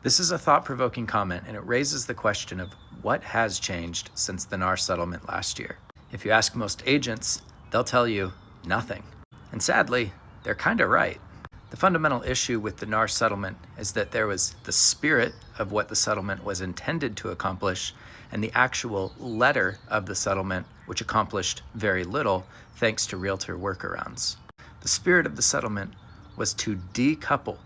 This is a thought-provoking comment, and it raises the question of what has changed since the NAR settlement last year. If you ask most agents, they'll tell you nothing. And sadly, they're kind of right. The fundamental issue with the NAR settlement is that there was the spirit of what the settlement was intended to accomplish and the actual letter of the settlement, which accomplished very little thanks to realtor workarounds. The spirit of the settlement was to decouple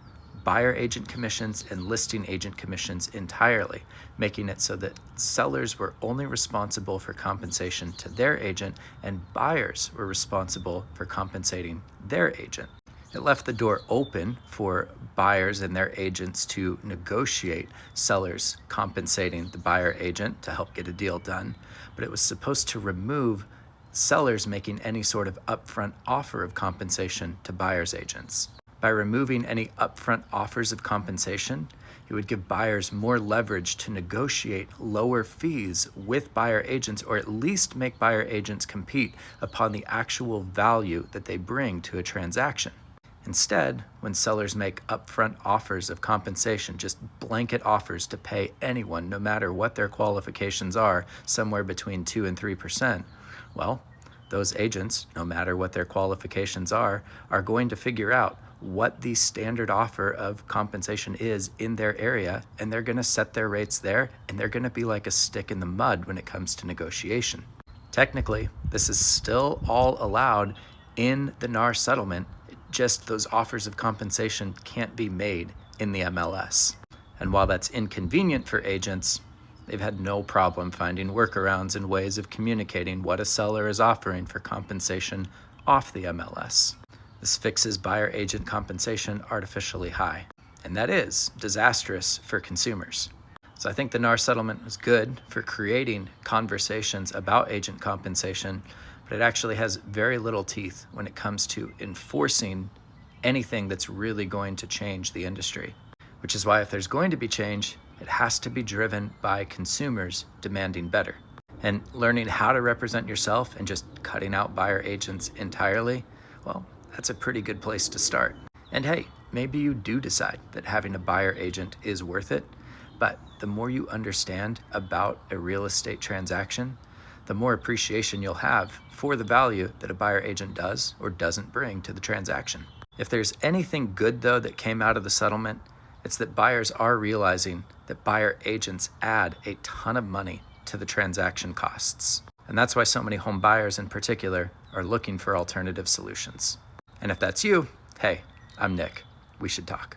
buyer agent commissions and listing agent commissions entirely, making it so that sellers were only responsible for compensation to their agent and buyers were responsible for compensating their agent. It left the door open for buyers and their agents to negotiate sellers compensating the buyer agent to help get a deal done, but it was supposed to remove sellers making any sort of upfront offer of compensation to buyers' agents. By removing any upfront offers of compensation, it would give buyers more leverage to negotiate lower fees with buyer agents, or at least make buyer agents compete upon the actual value that they bring to a transaction. Instead, when sellers make upfront offers of compensation, just blanket offers to pay anyone, no matter what their qualifications are, somewhere between 2 and 3%, well, those agents, no matter what their qualifications are going to figure out what the standard offer of compensation is in their area, and they're going to set their rates there, and they're going to be like a stick in the mud when it comes to negotiation. Technically, this is still all allowed in the NAR settlement, just those offers of compensation can't be made in the MLS. And while that's inconvenient for agents, they've had no problem finding workarounds and ways of communicating what a seller is offering for compensation off the MLS. This fixes buyer agent compensation artificially high, and that is disastrous for consumers. So I think the NAR settlement was good for creating conversations about agent compensation, but it actually has very little teeth when it comes to enforcing anything that's really going to change the industry. Which is why if there's going to be change, it has to be driven by consumers demanding better. And learning how to represent yourself and just cutting out buyer agents entirely, well, that's a pretty good place to start. And hey, maybe you do decide that having a buyer agent is worth it, but the more you understand about a real estate transaction, the more appreciation you'll have for the value that a buyer agent does or doesn't bring to the transaction. If there's anything good, though, that came out of the settlement, it's that buyers are realizing that buyer agents add a ton of money to the transaction costs. And that's why so many home buyers in particular are looking for alternative solutions. And if that's you, hey, I'm Nick. We should talk.